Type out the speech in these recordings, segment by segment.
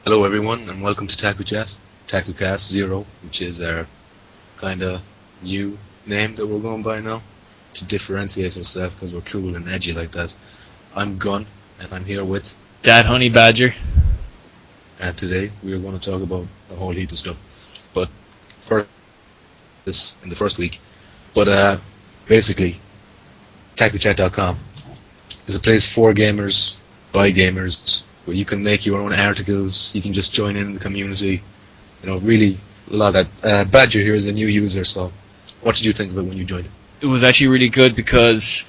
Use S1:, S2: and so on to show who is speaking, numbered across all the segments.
S1: Hello everyone and welcome to TakuCast Zero, which is our kind of new name that we're going by now to differentiate ourselves because we're cool and edgy like that. I'm Gun and I'm here with
S2: Dad Honey Badger.
S1: And today we are going to talk about a whole heap of stuff. But first, this in the first week. But basically, TakuChat.com is a place for gamers, by gamers, where you can make your own articles, you can just join in the community. You know, really a lot of that. Badger here is a new user, so what did you think of it when you joined?
S2: It was actually really good because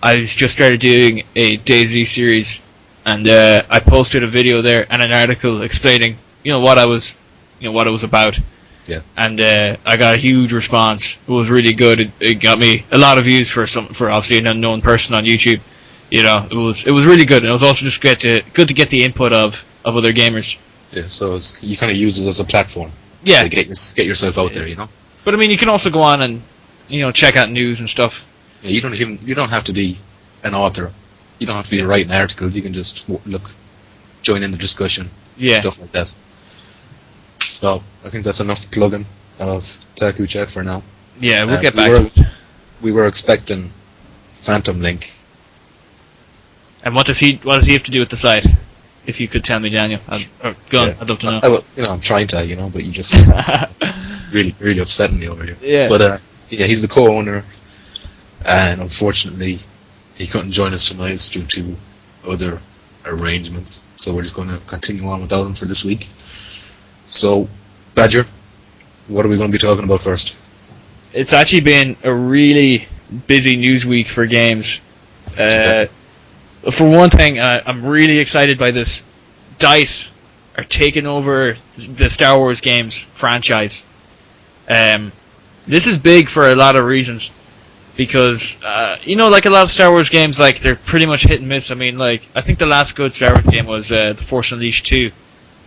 S2: I just started doing a DayZ series, and I posted a video there and an article explaining, what it was about.
S1: Yeah.
S2: And I got a huge response. It was really good. It got me a lot of views for obviously an unknown person on YouTube. It was really good, and it was also just good to get the input of other gamers.
S1: Yeah, so you kind of use it as a platform.
S2: Yeah.
S1: To get yourself out there,
S2: But I mean, you can also go on and check out news and stuff.
S1: Yeah, you don't have to be an author. You don't have to be writing articles. You can just join in the discussion.
S2: Yeah.
S1: Stuff like that. So I think that's enough plugging of TakuChat for now.
S2: Yeah, we'll get back to it.
S1: We were expecting Phantom Link.
S2: And what does he have to do with the site? If you could tell me, Daniel. I'd love to know.
S1: I'm trying to, but you just really, really upsetting me over here.
S2: Yeah.
S1: But he's the co-owner, and unfortunately, he couldn't join us tonight due to other arrangements. So we're just going to continue on without him for this week. So, Badger, what are we going to be talking about first?
S2: It's actually been a really busy news week for games. For one thing, I'm really excited by this. DICE are taking over the Star Wars games franchise. This is big for a lot of reasons. Because, like a lot of Star Wars games, they're pretty much hit and miss. I mean, I think the last good Star Wars game was The Force Unleashed 2.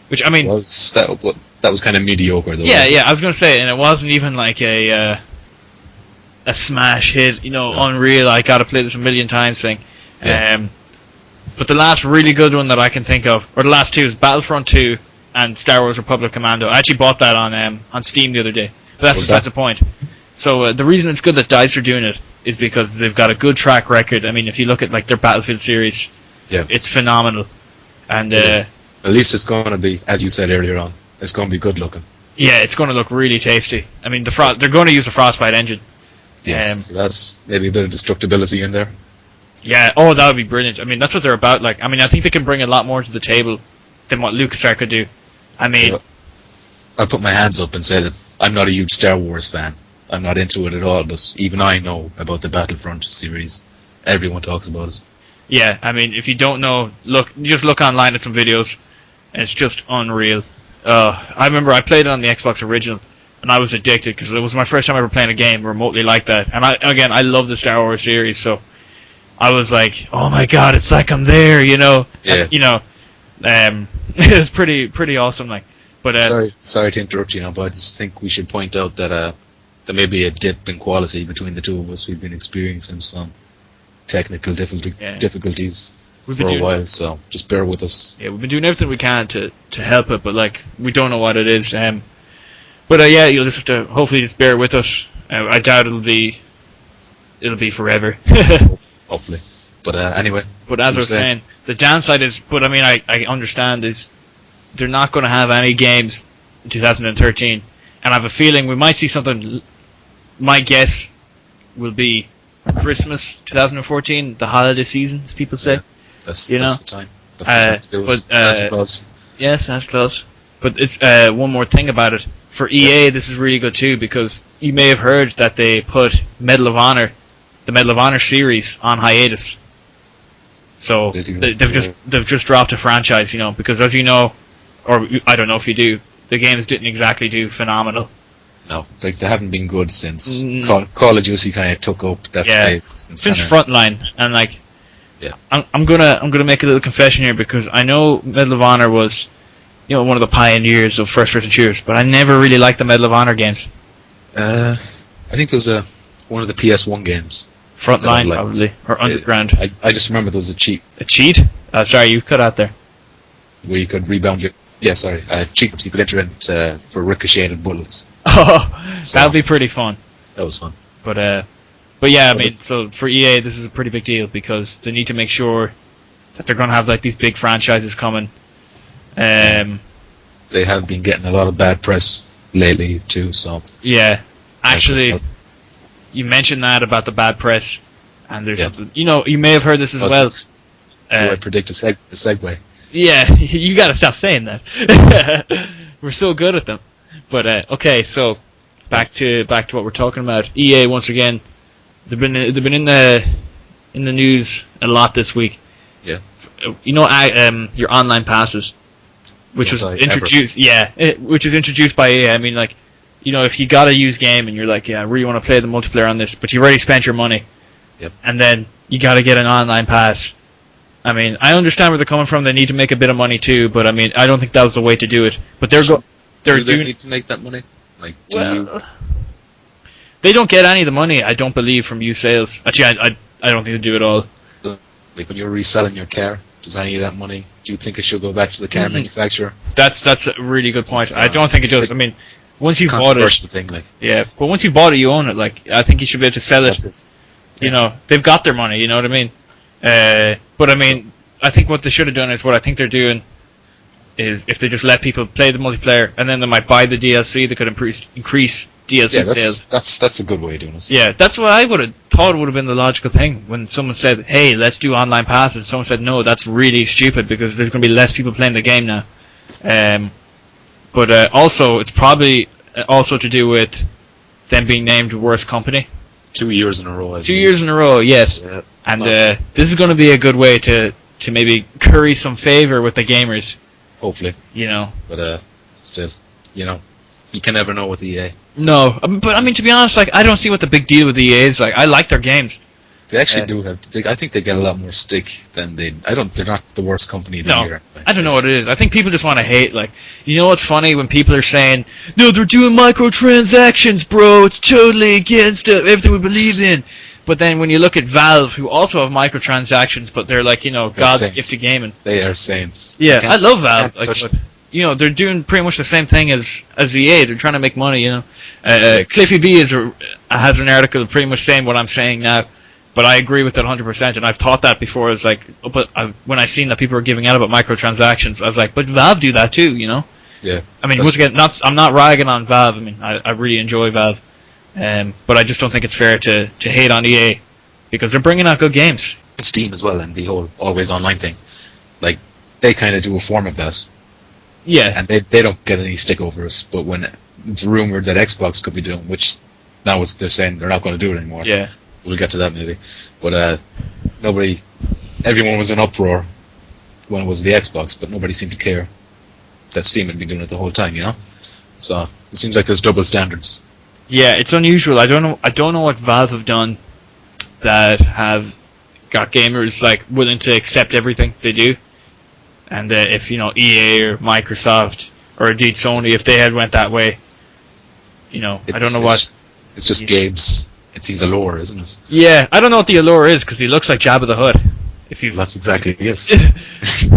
S2: Which, I mean...
S1: That was kind of mediocre, though.
S2: Yeah, I was going to say, and it wasn't even a smash hit, unreal, I gotta play this a million times thing.
S1: Yeah.
S2: But the last really good one that I can think of, or the last two, is Battlefront 2 and Star Wars Republic Commando. I actually bought that on Steam the other day, but that's besides the point. So the reason it's good that DICE are doing it is because they've got a good track record. I mean, if you look at their Battlefield series, it's phenomenal. And
S1: at least it's going to be, as you said earlier on, it's going to be good looking.
S2: Yeah, it's going to look really tasty. I mean, they're going to use a Frostbite engine.
S1: Yes, so that's maybe a bit of destructibility in there.
S2: Yeah, that would be brilliant. I mean, that's what they're about. I think they can bring a lot more to the table than what LucasArts could do. I mean...
S1: So, I'll put my hands up and say that I'm not a huge Star Wars fan. I'm not into it at all, but even I know about the Battlefront series. Everyone talks about it.
S2: Yeah, I mean, if you don't know, just look online at some videos, and it's just unreal. I remember I played it on the Xbox original, and I was addicted, because it was my first time ever playing a game remotely like that. And I love the Star Wars series, so I was like, oh my god, it's like I'm there,
S1: Yeah.
S2: And, it was pretty awesome, But
S1: sorry to interrupt you, but I just think we should point out that there may be a dip in quality between the two of us. We've been experiencing some technical difficulties for a while, so just bear with us.
S2: Yeah, we've been doing everything we can to help it, but we don't know what it is. But you'll just have to hopefully just bear with us. I doubt it'll be forever.
S1: Hopefully, but anyway.
S2: But as I was saying, the downside is, but I mean, I understand is they're not going to have any games in 2013, and I have a feeling we might see something. My guess will be Christmas 2014, the holiday season, as people say.
S1: Yeah, that's the time. That's the time to do it. Santa Claus.
S2: Yeah, Santa Claus. But it's one more thing about it. For EA, this is really good too, because you may have heard that they put the Medal of Honor series on hiatus. So they've just dropped a franchise, because as you know, or I don't know if you do, the games didn't exactly do phenomenal.
S1: No, they haven't been good since Call of Duty kind of took up that space.
S2: Since Frontline, and I'm gonna make a little confession here, because I know Medal of Honor was, one of the pioneers of first-person shooters, but I never really liked the Medal of Honor games.
S1: I think there was one of the PS1 games.
S2: Frontline, probably, or Underground.
S1: I just remember there was a cheat.
S2: A cheat? Sorry, you cut out there.
S1: Where you could rebound your Yeah, sorry. Cheats you could enter in for ricocheted bullets.
S2: Oh,
S1: So,
S2: that'd be pretty fun.
S1: that was fun.
S2: But yeah, I mean, so for EA, this is a pretty big deal because they need to make sure that they're going to have like these big franchises coming.
S1: They have been getting a lot of bad press lately too. So
S2: yeah, actually, you mentioned that about the bad press, and there's something, you may have heard this as well.
S1: Do I predict a segue?
S2: Yeah, you got to stop saying that. We're so good at them. But okay, so back to what we're talking about. EA once again, they've been in the news a lot this week.
S1: Yeah.
S2: Your online passes, which was introduced. Which was introduced by EA. I mean, like, if you got a used game and you're like, yeah, I really want to play the multiplayer on this, but you already spent your money.
S1: Yep.
S2: And then you got to get an online pass. I mean, I understand where they're coming from. They need to make a bit of money too, but I mean, I don't think that was the way to do it. But
S1: do they need to make that money? Like,
S2: they don't get any of the money, I don't believe, from used sales. Actually, I don't think they do at all.
S1: Like when you're reselling your car, does any of that money? Do you think it should go back to the car manufacturer?
S2: That's a really good point. I don't think it does. I mean, once you bought it,
S1: thing, like.
S2: Yeah, but once you bought it, you own it. Like, I think you should be able to sell it. They've got their money. You know what I mean? But I mean, I think what they should have done is what I think they're doing is if they just let people play the multiplayer and then they might buy the DLC, they could increase DLC sales.
S1: That's a good way of doing it.
S2: Yeah, that's what I would have thought would have been the logical thing when someone said, "Hey, let's do online passes." Someone said, "No, that's really stupid because there's going to be less people playing the game now." But also, it's probably also to do with them being named worst company.
S1: 2 years in a row.
S2: 2 years in a row, yes.
S1: Yeah.
S2: And this is going to be a good way to maybe curry some favor with the gamers.
S1: Hopefully. But still, you can never know with EA.
S2: No, but I mean, to be honest, like, I don't see what the big deal with EA is. Like, I like their games.
S1: They actually do have. I think they get a lot more stick than they. They're not the worst company of the year.
S2: I don't know what it is. I think people just want to hate. Like, what's funny when people are saying, "No, they're doing microtransactions, bro. It's totally against everything we believe in." But then when you look at Valve, who also have microtransactions, but they're like, God's gift to gaming.
S1: They are saints.
S2: Yeah, I love Valve. Like, they're doing pretty much the same thing as EA. They're trying to make money. Cliffy B has an article pretty much saying what I'm saying now. But I agree with it 100%, and I've thought that before. It's like, when I seen that people were giving out about microtransactions, I was like, but Valve do that too,
S1: Yeah.
S2: I mean, once again, I'm not ragging on Valve. I mean, I really enjoy Valve, but I just don't think it's fair to hate on EA because they're bringing out good games.
S1: Steam as well, and the whole always online thing, like they kind of do a form of that.
S2: Yeah.
S1: And they don't get any stick over us, but when it's rumored that Xbox could be doing, which now they're saying they're not going to do it anymore.
S2: Yeah.
S1: We'll get to that maybe. But everyone was in uproar when it was the Xbox, but nobody seemed to care that Steam had been doing it the whole time, So it seems like there's double standards.
S2: Yeah, it's unusual. I don't know what Valve have done that have got gamers like willing to accept everything they do. And if EA or Microsoft or indeed Sony, if they had went that way, I don't know what.
S1: It's just Gabe's. It's his allure, isn't it?
S2: Yeah, I don't know what the allure is because he looks like Jabba the Hutt.
S1: That's exactly it.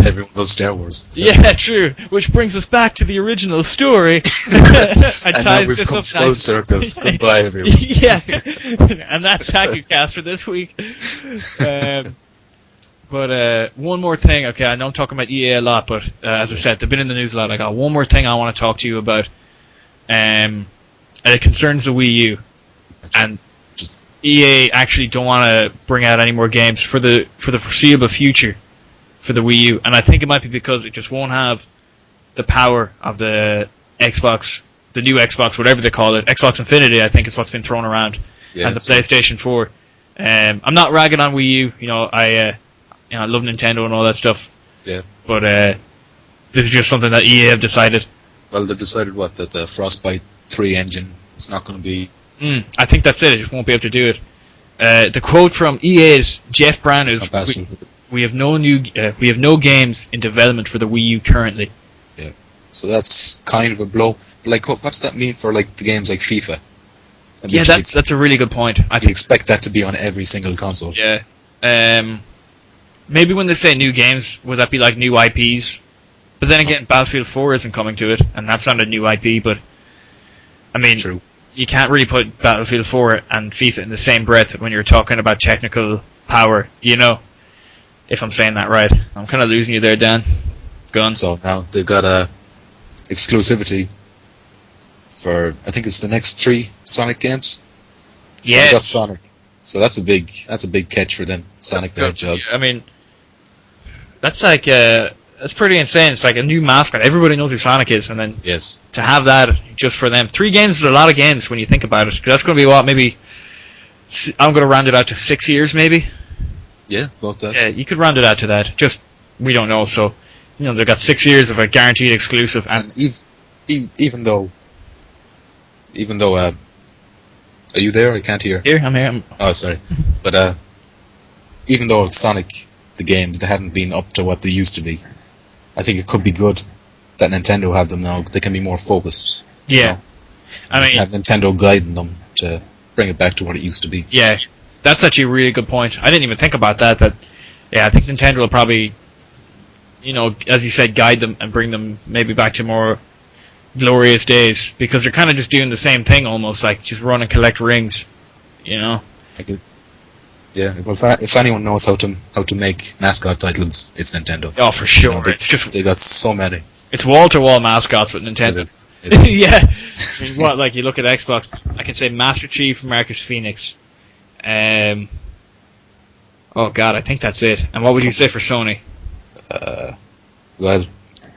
S1: Everyone loves Star Wars. So.
S2: Yeah, true. Which brings us back to the original story.
S1: And now we've come full circle. Goodbye, everyone.
S2: Yeah, and that's TakuCast for this week. But one more thing. Okay, I know I'm talking about EA a lot, but as I said, they've been in the news a lot. I got one more thing I want to talk to you about, and it concerns the Wii U. And EA actually don't want to bring out any more games for the foreseeable future for the Wii U, and I think it might be because it just won't have the power of the Xbox, the new Xbox, whatever they call it, Xbox Infinity. I think is what's been thrown around, and the PlayStation 4. I'm not ragging on Wii U. I love Nintendo and all that stuff.
S1: Yeah.
S2: But this is just something that EA have decided.
S1: Well, they've decided that the Frostbite 3 engine is not going to be.
S2: I think that's it. It just won't be able to do it. The quote from EA's Jeff Brown is, "We have no games in development for the Wii U currently."
S1: Yeah, so that's kind of a blow. Like, what's that mean for like the games like FIFA?
S2: Yeah, that's a really good point. I
S1: expect that to be on every single console.
S2: Yeah. Maybe when they say new games, would that be like new IPs? But then again, Battlefield 4 isn't coming to it, and that's not a new IP. But I mean,
S1: True.
S2: you can't really put Battlefield 4 and FIFA in the same breath when you're talking about technical power. You know, if I'm saying that right, I'm kind of losing you there, Dan. Go on.
S1: So now they've got a exclusivity for, I think it's the next 3 Sonic games. So they got
S2: Yes.
S1: Sonic. So that's a big catch for them. Sonic the
S2: That's
S1: Hedgehog.
S2: good. I mean, that's like that's pretty insane. It's like a new mascot. Everybody knows who Sonic is, and then
S1: Yes.
S2: to have that just for them, 3 games is a lot of games when you think about it. 'Cause that's going to be what, maybe I'm going to round it out to 6 years, maybe.
S1: Yeah, about that.
S2: Yeah, you could round it out to that. Just we don't know. So they've got 6 years of a guaranteed exclusive, and
S1: Even though, are you there? I can't hear.
S2: here I'm here.
S1: Oh, sorry. But even though Sonic, the games, they haven't been up to what they used to be, I think it could be good that Nintendo have them now. They can be more focused. you
S2: Yeah,
S1: know?
S2: I
S1: They
S2: mean,
S1: can have Nintendo guiding them to bring it back to what it used to be.
S2: yeah, that's actually a really good point. I didn't even think about that. Yeah, I think Nintendo will probably, as you said, guide them and bring them maybe back to more glorious days, because they're kind of just doing the same thing almost, like just run and collect rings.
S1: Like yeah. Well, if anyone knows how to make mascot titles, it's Nintendo.
S2: Oh, for sure. It's just
S1: They got so many.
S2: it's wall to wall mascots with Nintendo.
S1: It is.
S2: Yeah. I mean, what, like, you look at Xbox, I can say Master Chief, Marcus Phoenix. Oh god, I think that's it. And what would you say for Sony?
S1: Well,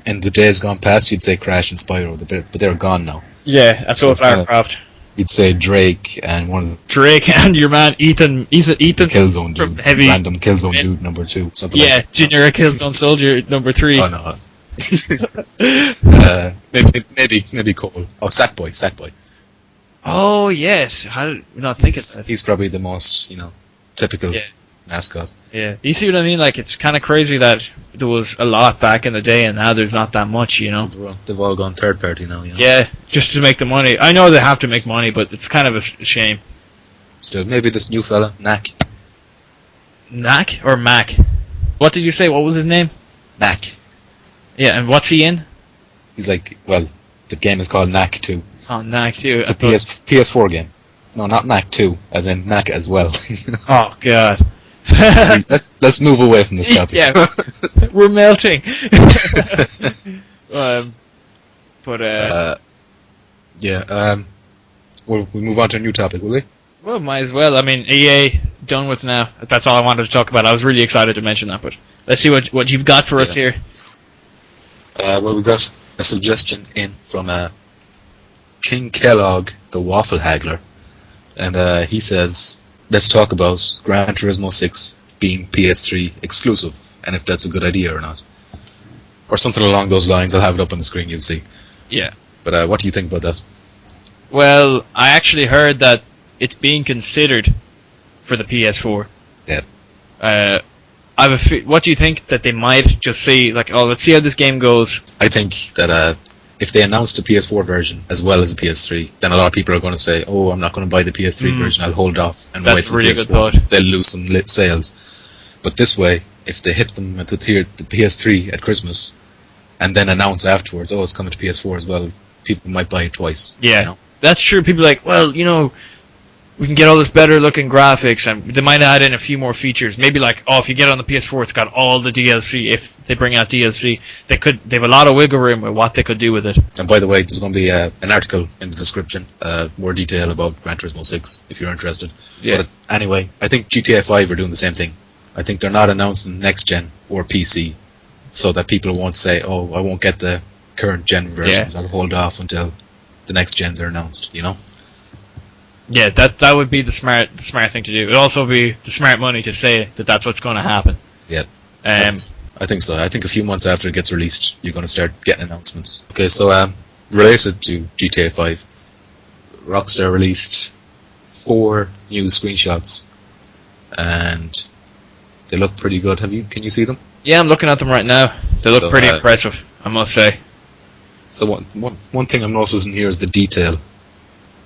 S1: in the days gone past, you'd say Crash and Spyro, but they're gone now.
S2: Yeah, that's
S1: So
S2: all
S1: it's kinda-
S2: Firecraft.
S1: You'd say Drake and one of
S2: Drake and your man Ethan. He's
S1: the
S2: Ethan
S1: Killzone
S2: from
S1: dudes,
S2: Heavy.
S1: random Killzone
S2: Yeah.
S1: dude number 2, something
S2: Yeah,
S1: like that.
S2: Junior Killzone Soldier number 3.
S1: Oh no. maybe Cole. Oh, Sackboy.
S2: Oh yes, how did we not think of that?
S1: He's probably the most typical
S2: Yeah.
S1: mascot.
S2: Yeah, you see what I mean? Like, it's kind of crazy that there was a lot back in the day, and now there's not that much.
S1: They've all gone third party now.
S2: Yeah, just to make the money. I know they have to make money, but it's kind of a shame.
S1: Still, maybe this new fella, Knack.
S2: Knack or Mac? What did you say? What was his name?
S1: Knack.
S2: Yeah, and what's he in?
S1: He's like, well, the game is called Knack 2.
S2: Oh, Knack too.
S1: It's a PS4 game. No, not Knack 2, as in Knack as well.
S2: Oh God.
S1: Let's move away from this topic.
S2: Yeah, we're melting.
S1: We'll move on to a new topic, will we?
S2: Well, might as well. I mean, EA done with now. That's all I wanted to talk about. I was really excited to mention that, but let's see what you've got for us here.
S1: Well, we got a suggestion in from King Kellogg, the Waffle Haggler, and he says, let's talk about Gran Turismo 6 being PS3 exclusive, and if that's a good idea or not. Or something along those lines. I'll have it up on the screen, you'll see.
S2: Yeah.
S1: But what do you think about that?
S2: Well, I actually heard that it's being considered for the PS4.
S1: Yeah.
S2: What do you think that they might just say, like, oh, let's see how this game goes?
S1: I think that if they announced a PS4 version as well as a PS3, then a lot of people are going to say, oh, I'm not going to buy the PS3 version, I'll hold off and
S2: That's
S1: wait for
S2: really
S1: the
S2: good
S1: PS4.
S2: thought.
S1: They'll lose some sales. But this way, if they hit them at the PS3 at Christmas, and then announce afterwards, oh, it's coming to PS4 as well, people might buy it twice.
S2: Yeah, that's true. People are like, well, we can get all this better looking graphics, and they might add in a few more features. Maybe like, oh, if you get it on the PS4, it's got all the DLC. If they bring out DLC, they have a lot of wiggle room with what they could do with it.
S1: And by the way, there's going to be an article in the description, more detail about Gran Turismo 6, if you're interested.
S2: Yeah.
S1: But anyway, I think GTA 5 are doing the same thing. I think they're not announcing next gen or PC, so that people won't say, oh, I won't get the current gen versions, I'll hold off until the next gens are announced,
S2: Yeah, that would be the smart thing to do. It'd also be the smart money to say that that's what's going to happen.
S1: Yeah. I think so. I think a few months after it gets released, you're going to start getting announcements. Okay, so related to GTA 5, Rockstar released 4 new screenshots, and they look pretty good. Can you see them?
S2: Yeah, I'm looking at them right now. They look
S1: So,
S2: pretty impressive, I must say.
S1: So one thing I'm noticing here is the detail.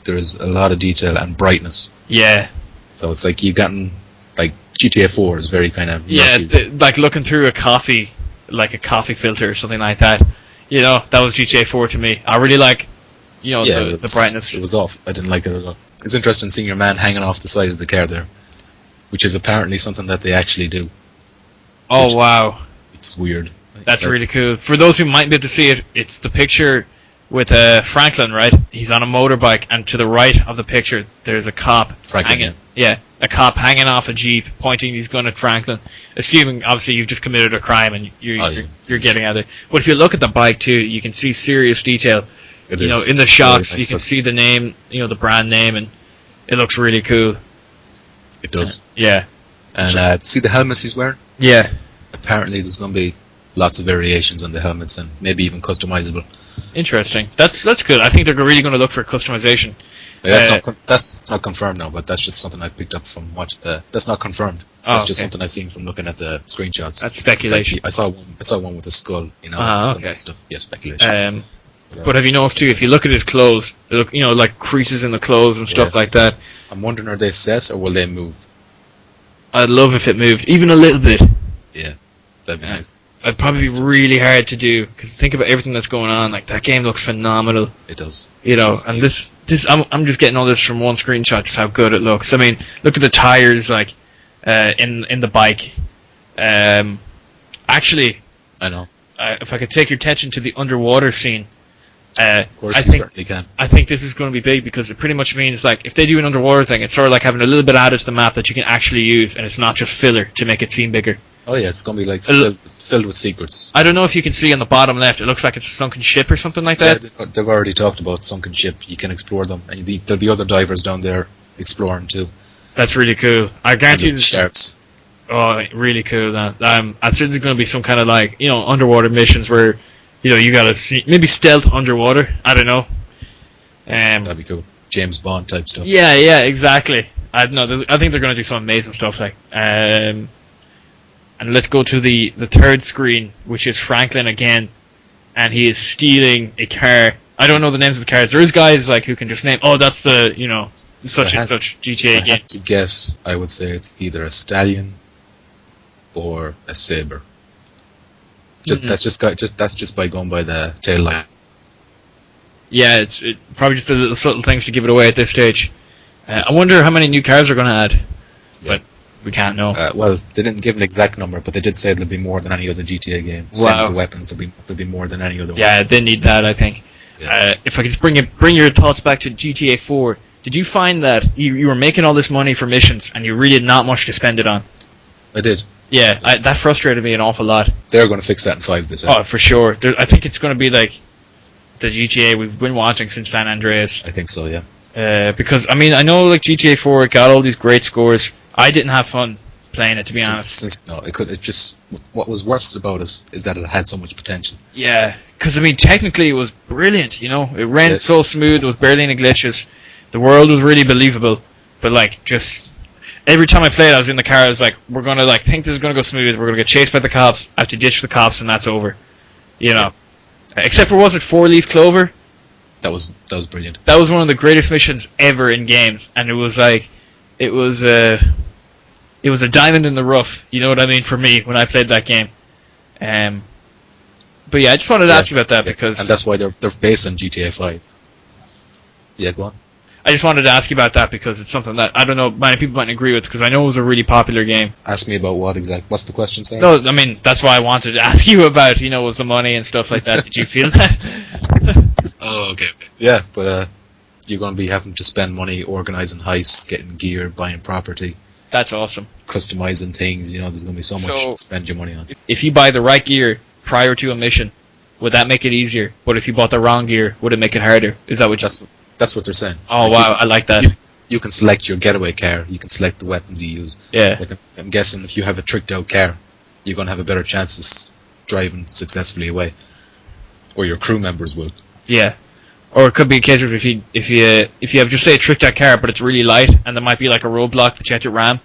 S1: There's a lot of detail and brightness.
S2: Yeah.
S1: So it's like you've gotten, like, GTA 4 is very kind of
S2: Yeah, like looking through a coffee like a coffee filter or something like that. You know, that was GTA 4 to me. I really like, you know, the brightness.
S1: It was off. I didn't like it at all. It's interesting seeing your man hanging off the side of the car there, which is apparently something that they actually do.
S2: Oh wow,
S1: It's weird.
S2: that's really cool. For those who might be able to see it, it's the picture with Franklin, right? He's on a motorbike, and to the right of the picture, there's a cop
S1: Franklin,
S2: hanging. Yeah, a cop hanging off a jeep, pointing his gun at Franklin. Assuming, obviously, you've just committed a crime and you're getting at it. But if you look at the bike too, you can see serious detail.
S1: It
S2: you know,
S1: is
S2: in the shots,
S1: very nice
S2: you can
S1: look.
S2: see the name, you know, the brand name, and it looks really cool.
S1: It does.
S2: Yeah,
S1: And see the helmets he's wearing?
S2: yeah.
S1: Apparently there's going to be lots of variations on the helmets and maybe even customizable.
S2: Interesting. That's good. I think they're really going to look for customization.
S1: That's not confirmed now, but that's just something I picked up from watch. That's not confirmed. That's just something I've seen from looking at the screenshots.
S2: That's speculation.
S1: Like, I saw one with a skull, you know. Some
S2: okay.
S1: stuff. Yeah, speculation.
S2: But have you noticed too? If you look at his clothes, they look, you know, like creases in the clothes and stuff like that.
S1: I'm wondering, are they set or will they move?
S2: I'd love if it moved, even a little bit.
S1: Yeah, that'd be nice.
S2: It'd probably be really hard to do because think about everything that's going on. Like that game looks phenomenal.
S1: It does.
S2: You know, and this I'm just getting all this from one screenshot. Just how good it looks. I mean, look at the tires, like in the bike. Actually,
S1: I know.
S2: If I could take your attention to the underwater scene.
S1: Of course, you certainly can.
S2: I think this is going to be big because it pretty much means like if they do an underwater thing, it's sort of like having a little bit added to the map that you can actually use, and it's not just filler to make it seem bigger.
S1: Oh yeah, it's going to be like filled with secrets.
S2: I don't know if you can see on the bottom left. It looks like it's a sunken ship or something like that.
S1: Yeah, they've already talked about sunken ship. You can explore them, and there'll be other divers down there exploring too.
S2: That's really cool. I guarantee you.
S1: Sharks.
S2: Oh, really cool. That I think there's going to be some kind of like underwater missions where you gotta see maybe stealth underwater. I don't know.
S1: That'd be cool. James Bond type stuff.
S2: Yeah, exactly. I don't know. I think they're going to do some amazing stuff like. And let's go to the third screen, which is Franklin again, and he is stealing a car. I don't know the names of the cars. There is guys like who can just name. Oh, that's the such and such GTA game.
S1: To guess, I would say it's either a stallion or a saber. That's just by going by the tail light.
S2: Yeah, it's probably just the little subtle things to give it away at this stage. I wonder how many new cars they're going to add, but we can't know.
S1: Well, they didn't give an exact number, but they did say there'll be more than any other GTA game.
S2: Wow.
S1: Same with the weapons, there'll be more than any other one.
S2: Yeah, they need that, I think.
S1: Yeah.
S2: If I could just bring your thoughts back to GTA 4, did you find that you were making all this money for missions and you really had not much to spend it on?
S1: I did.
S2: Yeah, that frustrated me an awful lot.
S1: They're going to fix that in 5 this year.
S2: Oh, for sure. I think it's going to be like the GTA we've been watching since San Andreas.
S1: I think so, yeah.
S2: Because, I mean, I know like GTA 4 got all these great scores. I didn't have fun playing it, to be honest.
S1: What was worse about it is that it had so much potential.
S2: Yeah, because, I mean, technically it was brilliant, It ran so smooth, there was barely any glitches. The world was really believable. But, like, just... Every time I played, I was in the car. I was like, "We're gonna think this is gonna go smooth. We're gonna get chased by the cops. I have to ditch the cops, and that's over." Except for was it 4-leaf clover?
S1: That was brilliant.
S2: That was one of the greatest missions ever in games, and it was like, it was a diamond in the rough. You know what I mean? For me, when I played that game. But yeah, I just wanted to ask you about that because,
S1: and that's why they're based on GTA 5. Yeah, go on.
S2: I just wanted to ask you about that because it's something that I don't know many people might agree with because I know it was a really popular game.
S1: Ask me about what exactly? What's the question, sorry?
S2: No, I mean that's why I wanted to ask you about was the money and stuff like that. Did you feel that?
S1: Oh, okay. Yeah, but you're going to be having to spend money organizing heists, getting gear, buying property.
S2: That's awesome.
S1: Customizing things. There's going to be so much to spend your money on.
S2: If you buy the right gear prior to a mission, would that make it easier? But if you bought the wrong gear, would it make it harder? Is that what
S1: That's what they're saying.
S2: Oh, wow, I like that.
S1: You can select your getaway car. You can select the weapons you use.
S2: Yeah.
S1: Like, I'm guessing if you have a tricked out car, you're going to have a better chance of driving successfully away. Or your crew members will.
S2: Yeah. Or it could be a case of if you have just say a tricked out car, but it's really light, and there might be like a roadblock that you have to ram,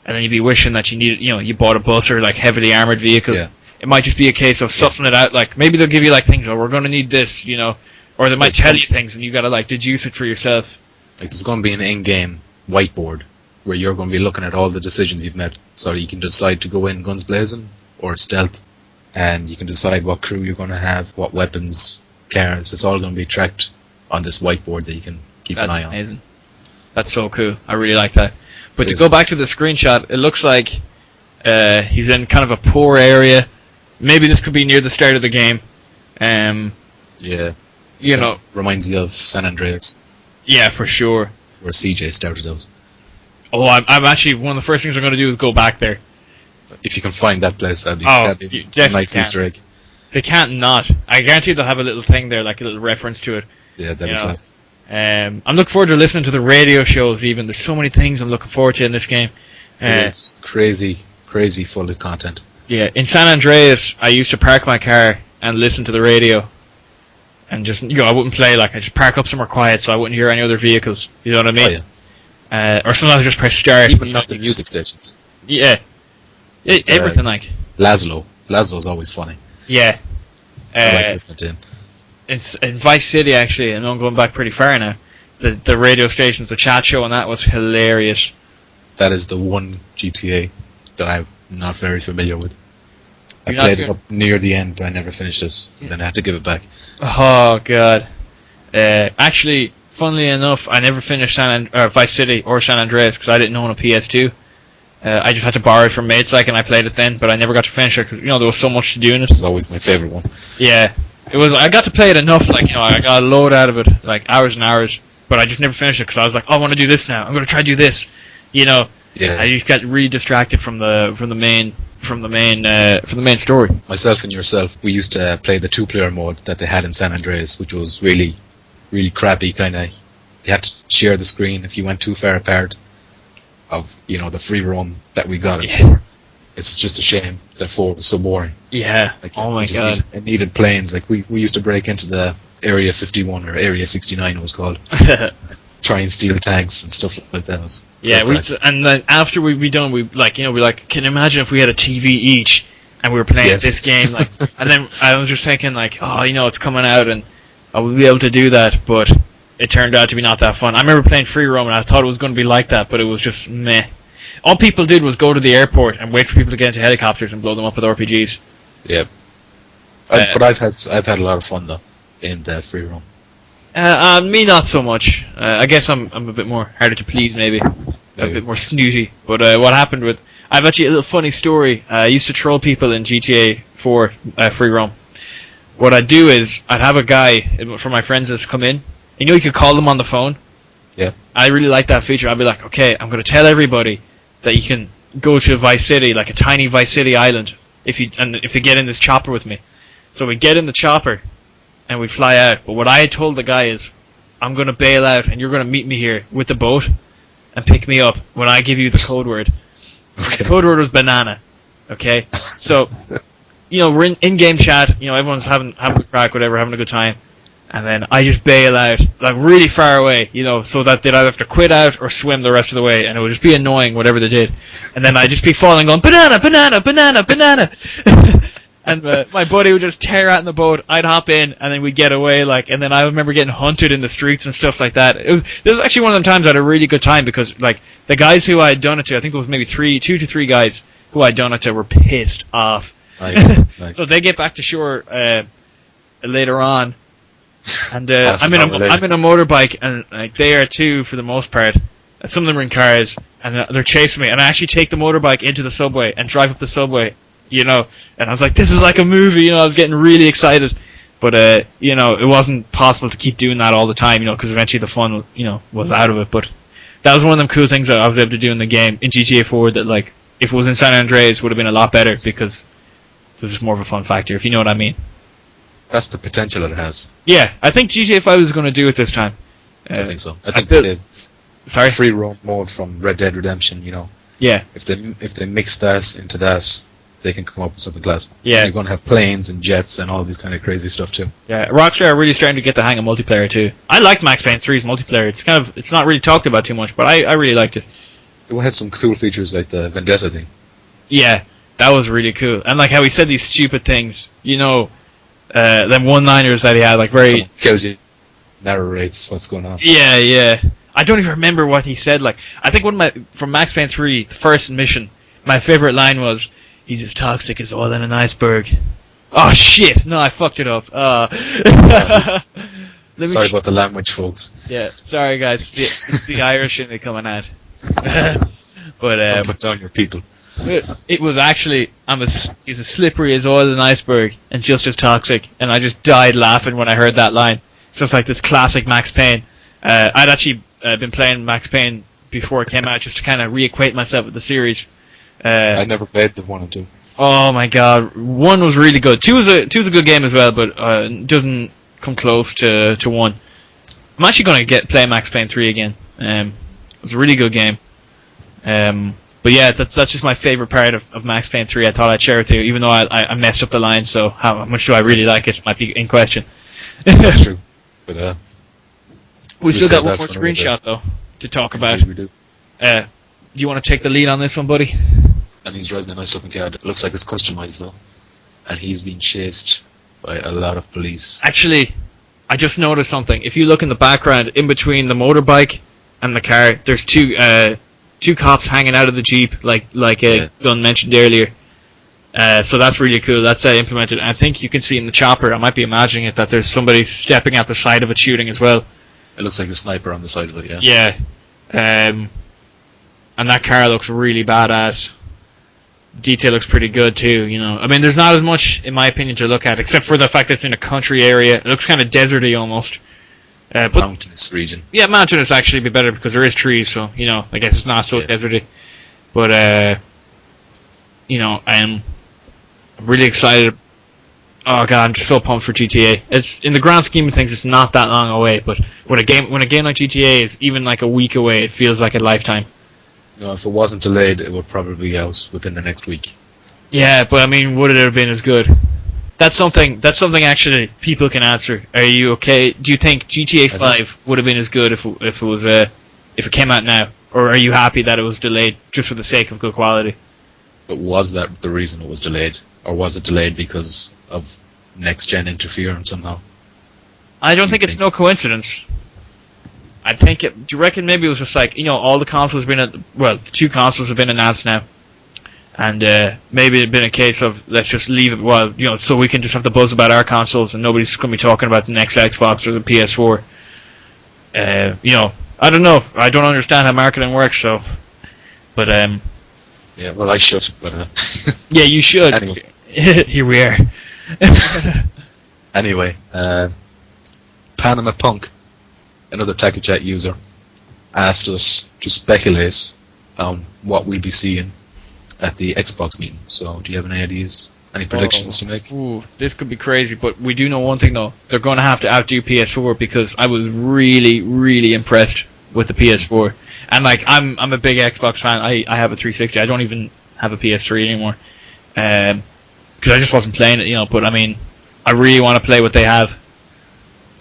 S2: and then you'd be wishing that you needed, you bought a bus or like heavily armored vehicle.
S1: Yeah.
S2: It might just be a case of sussing it out. Like maybe they'll give you like things. Oh, we're going to need this. Or they might tell you things and you gotta like deduce it for yourself.
S1: Like there's going to be an in-game whiteboard where you're going to be looking at all the decisions you've made, so you can decide to go in guns blazing or stealth, and you can decide what crew you're going to have, what weapons, cars. It's all going to be tracked on this whiteboard that you can keep an eye
S2: That's
S1: on.
S2: amazing. That's so cool. I really like that. But
S1: It
S2: to
S1: is.
S2: go back to the screenshot, it looks like he's in kind of a poor area. Maybe this could be near the start of the game.
S1: Yeah.
S2: You
S1: It
S2: know,
S1: reminds you of San Andreas,
S2: yeah, for sure.
S1: where CJ started out.
S2: Oh, I'm actually, one of the first things I'm going to do is go back there.
S1: If you can find that place, that'd be,
S2: Oh,
S1: that'd
S2: you
S1: be a
S2: definitely
S1: nice
S2: can.
S1: Easter egg.
S2: They can't not. I guarantee they'll have a little thing there, like a little reference to it.
S1: Yeah, that'd
S2: You
S1: be
S2: know.
S1: class.
S2: I'm looking forward to listening to the radio shows even. There's so many things I'm looking forward to in this game.
S1: It is crazy, crazy full of content.
S2: Yeah, in San Andreas, I used to park my car and listen to the radio. And just, I wouldn't play, like, I just park up somewhere quiet so I wouldn't hear any other vehicles. You know what I mean?
S1: Oh, yeah.
S2: Or sometimes I just press start.
S1: Even
S2: you know,
S1: not the music stations.
S2: Yeah. Everything, like.
S1: Laszlo. Laszlo's always funny.
S2: Yeah.
S1: I like listening to him.
S2: In Vice City, actually, and I'm going back pretty far now, the radio stations, the chat show, and that was hilarious.
S1: That is the one GTA that I'm not very familiar with. I
S2: You're not
S1: played it
S2: good-
S1: up near the end, but I never finished it. Then I had to give it back.
S2: Oh, God. Actually, funnily enough, I never finished Vice City or San Andreas because I didn't own a PS2. I just had to borrow it from mates, like, and I played it then, but I never got to finish it because, there was so much to do in it.
S1: This is always my favorite one.
S2: Yeah. I got to play it enough, like, I got a load out of it, like, hours and hours, but I just never finished it because I was like, oh, I want to do this now. I'm going to try to do this.
S1: Yeah.
S2: I just got really distracted from the main story.
S1: Myself and yourself, we used to play the two-player mode that they had in San Andreas, which was really, really crappy. Kind of, you had to share the screen if you went too far apart of the free roam that we got it
S2: Yeah.
S1: for. It's just a shame that 4 was so boring.
S2: Yeah.
S1: Like,
S2: Oh my
S1: we just
S2: God.
S1: needed planes. Like we used to break into the Area 51 or Area 69, it was called. Try and steal tanks and stuff like that. It was
S2: Yeah,
S1: great crack.
S2: and then after we'd be done, we can you imagine if we had a TV each and we were playing
S1: Yes.
S2: this game, like, and then I was just thinking, like, oh, it's coming out and I would be able to do that, but it turned out to be not that fun. I remember playing free roam and I thought it was going to be like that, but it was just meh. All people did was go to the airport and wait for people to get into helicopters and blow them up with RPGs.
S1: Yeah. But I've had a lot of fun though in the free roam.
S2: Me not so much. I guess I'm a bit more harder to please, maybe. A
S1: Maybe.
S2: bit more snooty. But what happened with... I've actually a little funny story. I used to troll people in GTA 4 free roam. What I'd do is, I'd have a guy from my friends that's come in. You could call them on the phone.
S1: Yeah.
S2: I really like that feature. I'd be like, okay, I'm going to tell everybody that you can go to Vice City, like a tiny Vice City island, if they get in this chopper with me. So we get in the chopper, and we fly out. But what I had told the guy is, I'm going to bail out, and you're going to meet me here with the boat and pick me up when I give you the code word.
S1: Okay.
S2: The code word was banana. Okay? So, we're in-game chat, everyone's having a crack, whatever, having a good time. And then I just bail out, like really far away, so that they'd either have to quit out or swim the rest of the way, and it would just be annoying, whatever they did. And then I'd just be falling, going, banana, banana, banana, banana! And my buddy would just tear out in the boat, I'd hop in, and then we'd get away, like, and then I remember getting hunted in the streets and stuff like that. This was actually one of them times I had a really good time, because, like, the guys who I had done it to, I think there was maybe 2 to 3 guys who I'd done it to were pissed off.
S1: Nice. Nice.
S2: So they get back to shore later on, and
S1: Half
S2: I'm
S1: an
S2: in
S1: hour later.
S2: a motorbike, and like they are too for the most part. And some of them are in cars, and they're chasing me. And I actually take the motorbike into the subway and drive up the subway, And I was like, this is like a movie. I was getting really excited, but it wasn't possible to keep doing that all the time, because eventually the fun, was out of it. But that was one of them cool things that I was able to do in the game in GTA 4 that, like, if it was in San Andreas, would have been a lot better because there's just more of a fun factor, if you know what I mean.
S1: That's the potential it has.
S2: Yeah, I think GTA 5 is going to do it this time.
S1: I think so. I
S2: I
S1: think
S2: built-
S1: the
S2: Sorry?
S1: free roam mode from Red Dead Redemption,
S2: Yeah,
S1: if they mix that into that, they can come up with something class.
S2: Yeah.
S1: And you're going to have planes and jets and all these kind of crazy stuff too.
S2: yeah. Rockstar are really starting to get the hang of multiplayer too. I liked Max Payne 3's multiplayer. It's not really talked about too much, but I really liked it.
S1: It had some cool features like the Vendetta thing.
S2: Yeah, that was really cool. And like how he said these stupid things, them one-liners that he had, like very...
S1: Someone kills you, narrates what's going on.
S2: Yeah. I don't even remember what he said. Like, I think from Max Payne 3, the first mission, my favorite line was, "He's as toxic as oil in an iceberg." Oh shit! No, I fucked it up.
S1: Sorry about the language, folks.
S2: Yeah, sorry guys. It's the Irish in me coming out. But
S1: Don't put down your people.
S2: it was actually he's as slippery as oil an iceberg and just as toxic, and I just died laughing when I heard that line. So it's like this classic Max Payne. I'd actually been playing Max Payne before it came out just to kind of reacquaint myself with the series.
S1: I never played the 1 and 2.
S2: Oh my god, 1 was really good. 2 was a good game as well, but doesn't come close to 1. I'm actually going to play Max Payne 3 again. It was a really good game. But yeah, that's just my favorite part of Max Payne 3. I thought I'd share it with you, even though I messed up the line. So how much do I really like it might be in question.
S1: That's true. But
S2: we still got one
S1: save that
S2: more
S1: for another day.
S2: screenshot though to talk about.
S1: Indeed we do.
S2: Do you want to take the lead on this one, buddy?
S1: And he's driving a nice looking car. It looks like it's customized though. And he's being chased by a lot of police.
S2: Actually, I just noticed something. If you look in the background, in between the motorbike and the car, there's two cops hanging out of the Jeep, like Gunn mentioned earlier. So that's really cool. That's implemented. I think you can see in the chopper, I might be imagining it, that there's somebody stepping out the side of it shooting as well.
S1: It looks like a sniper on the side of it, yeah.
S2: Yeah. And that car looks really badass. Detail looks pretty good too, you know. I mean, there's not as much, in my opinion, to look at, except for the fact that it's in a country area. It looks kind of deserty almost. But
S1: Mountainous region.
S2: yeah, mountainous actually be better because there is trees, so, you know, I guess it's not so deserty. But, you know, I'm really excited. Oh god, I'm just so pumped for GTA. It's, in the grand scheme of things, it's not that long away, but when a game like GTA is even like a week away, it feels like a lifetime.
S1: No, if it wasn't delayed, it would probably be out within the next week.
S2: Yeah, but I mean, would it have been as good? That's something actually people can answer. Are you okay? Do you think GTA 5 would have been as good if it came out now? Or are you happy that it was delayed just for the sake of good quality?
S1: But was that the reason it was delayed? Or was it delayed because of next-gen interference somehow?
S2: I don't think it's no coincidence. I think do you reckon maybe it was just like, you know, all the consoles the 2 consoles have been announced now. And maybe it'd been a case of, let's just leave it, well, you know, so we can just have the buzz about our consoles and nobody's going to be talking about the next Xbox or the PS4. You know, I don't know. I don't understand how marketing works, so. But,
S1: yeah, well, I should, but,
S2: yeah, you should.
S1: Anyway.
S2: Here we are.
S1: Anyway, Panama Punk, another TakuChat user, asked us to speculate on what we'll be seeing at the Xbox meeting. So, do you have any ideas? Any predictions to make?
S2: Ooh, this could be crazy, but we do know one thing though. They're going to have to outdo PS4 because I was really, really impressed with the PS4. And like, I'm a big Xbox fan. I have a 360. I don't even have a PS3 anymore. Because I just wasn't playing it, you know. But I mean, I really want to play what they have.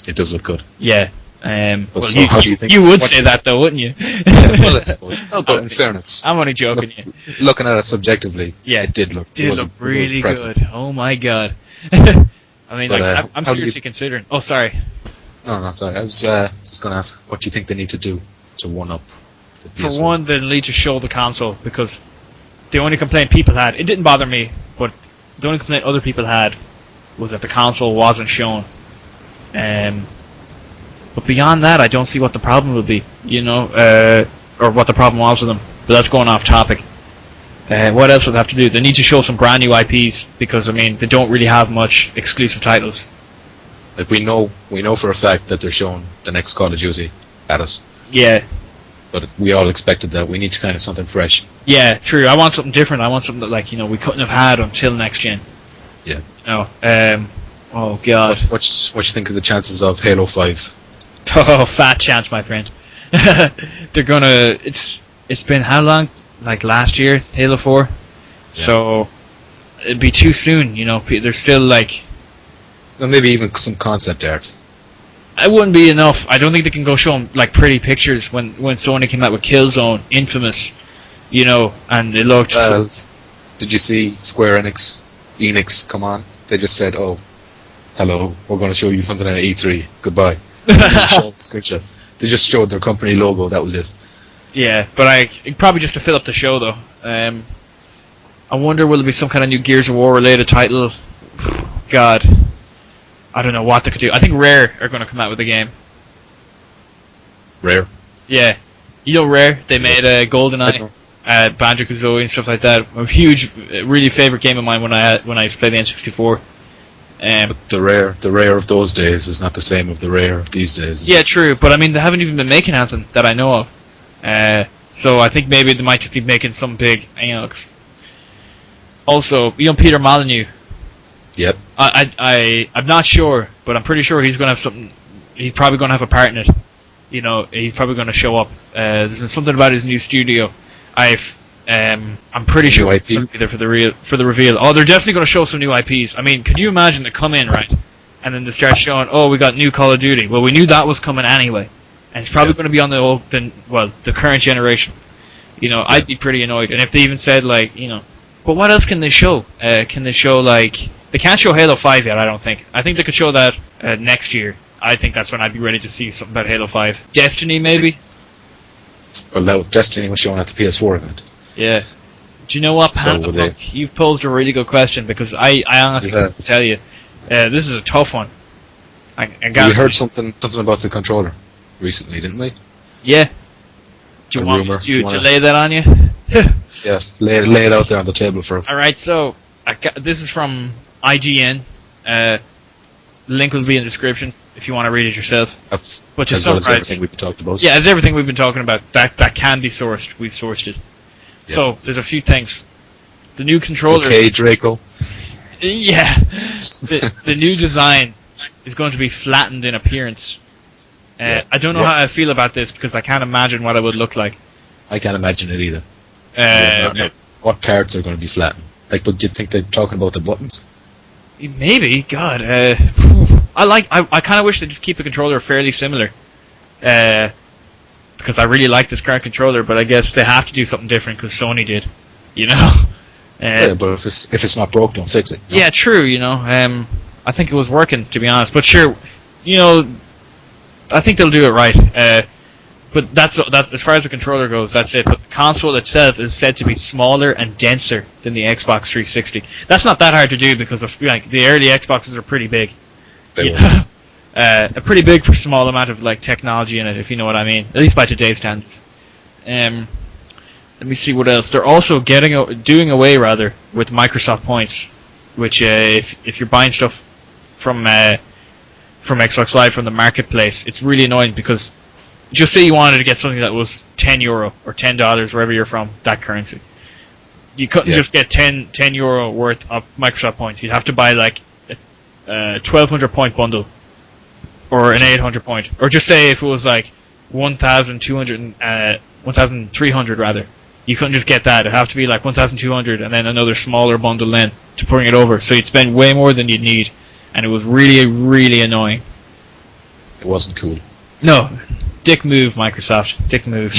S1: It does look good.
S2: Yeah.
S1: Well,
S2: so
S1: how do you think?
S2: You would say that though, wouldn't you?
S1: Yeah, well, I suppose. No, but in fairness,
S2: I'm only joking.
S1: looking at it subjectively,
S2: yeah,
S1: it did look.
S2: It looked really good. Oh my god. I mean,
S1: But,
S2: like, I'm seriously considering. Oh, sorry.
S1: No, sorry. I was just going to ask, what do you think they need to do to one up the PS4?
S2: For one, they need to show the console, because the only complaint people had, it didn't bother me, but the only complaint other people had was that the console wasn't shown. But beyond that, I don't see what the problem would be, you know, or what the problem was with them. But that's going off topic. What else would they have to do? They need to show some brand new IPs, because I mean, they don't really have much exclusive titles.
S1: Like we know for a fact that they're showing the next Call of Duty at us.
S2: Yeah.
S1: But we all expected that. We need to kind of something fresh.
S2: Yeah, true. I want something different. I want something that, like, you know, we couldn't have had until next gen.
S1: Yeah.
S2: No. Oh god.
S1: What you think of the chances of Halo 5?
S2: Oh, fat chance, my friend. They're gonna. It's been how long? Like last year, Halo 4. Yeah. So it'd be too soon. You know, they're still like.
S1: Well, maybe even some concept art.
S2: It wouldn't be enough. I don't think they can go show them like pretty pictures when Sony came out with Killzone, Infamous, you know, and it looked.
S1: Well, did you see Square Enix come on? They just said, "Oh, hello, we're going to show you something at E3. Goodbye." Screenshot. They just showed their company logo. That was it.
S2: Yeah, but probably just to fill up the show though. I wonder, will there be some kind of new Gears of War related title? God, I don't know what they could do. I think Rare are going to come out with a game.
S1: Rare.
S2: Yeah, you know Rare. They made a GoldenEye, Banjo-Kazooie and stuff like that. A huge, really favorite game of mine when I used to play the N64.
S1: But the rare of those days is not the same of the rare of these days.
S2: Yeah, true. But I mean, they haven't even been making anything that I know of. So I think maybe they might just be making some big, Also, Peter Molyneux.
S1: Yep.
S2: I'm not sure, but I'm pretty sure he's going to have something. He's probably going to have a part in it. He's probably going to show up. There's been something about his new studio. I'm pretty sure it's going to be there for the reveal. Oh, they're definitely going to show some new IPs. I mean, could you imagine they come in, right, and then they start showing, oh, we got new Call of Duty. Well, we knew that was coming anyway, and it's probably going to be on the current generation. I'd be pretty annoyed. And if they even said but what else can they show? Can they show they can't show Halo 5 yet? I don't think. I think they could show that next year. I think that's when I'd be ready to see something about Halo 5. Destiny, maybe.
S1: Well, Destiny was shown at the PS4 event.
S2: Yeah. Do you know what, Panda? You've posed a really good question because I honestly can't tell you. This is a tough one. We
S1: heard something about the controller recently, didn't we?
S2: Yeah. Do you want me to lay that on you?
S1: Yeah, lay it out there on the table for us.
S2: Alright, so this is from IGN. The link will be in the description if you want to read it yourself. But to summarize,
S1: everything we've talked about.
S2: Yeah, as everything we've been talking about, that can be sourced. We've sourced it. Yeah. So there's a few things. The new controller.
S1: Okay, Draco.
S2: Yeah, the new design is going to be flattened in appearance. I don't know how I feel about this because I can't imagine what it would look like.
S1: I can't imagine it either. What parts are going to be flattened? But do you think they're talking about the buttons?
S2: Maybe. God, I kind of wish they'd just keep the controller fairly similar. Because I really like this current controller, but I guess they have to do something different because Sony did.
S1: Yeah, but if it's not broke, don't fix it.
S2: No? Yeah, true. I think it was working, to be honest. But sure, I think they'll do it right. But that's as far as the controller goes. That's it. But the console itself is said to be smaller and denser than the Xbox 360. That's not that hard to do because the early Xboxes are pretty big.
S1: They were.
S2: Pretty big for a small amount of technology in it, if you know what I mean. At least by today's standards. Let me see what else. They're also doing away with Microsoft points, which if you're buying stuff from Xbox Live from the marketplace, it's really annoying because just say you wanted to get something that was €10 or $10 wherever you're from, that currency. You couldn't just get €10 worth of Microsoft points. You'd have to buy a 1,200 point bundle or an 800 point, or just say if it was 1,300 rather. You couldn't just get that. It'd have to be 1,200 and then another smaller bundle then to bring it over. So you'd spend way more than you'd need, and it was really, really annoying.
S1: It wasn't cool.
S2: No, dick move, Microsoft. Dick move.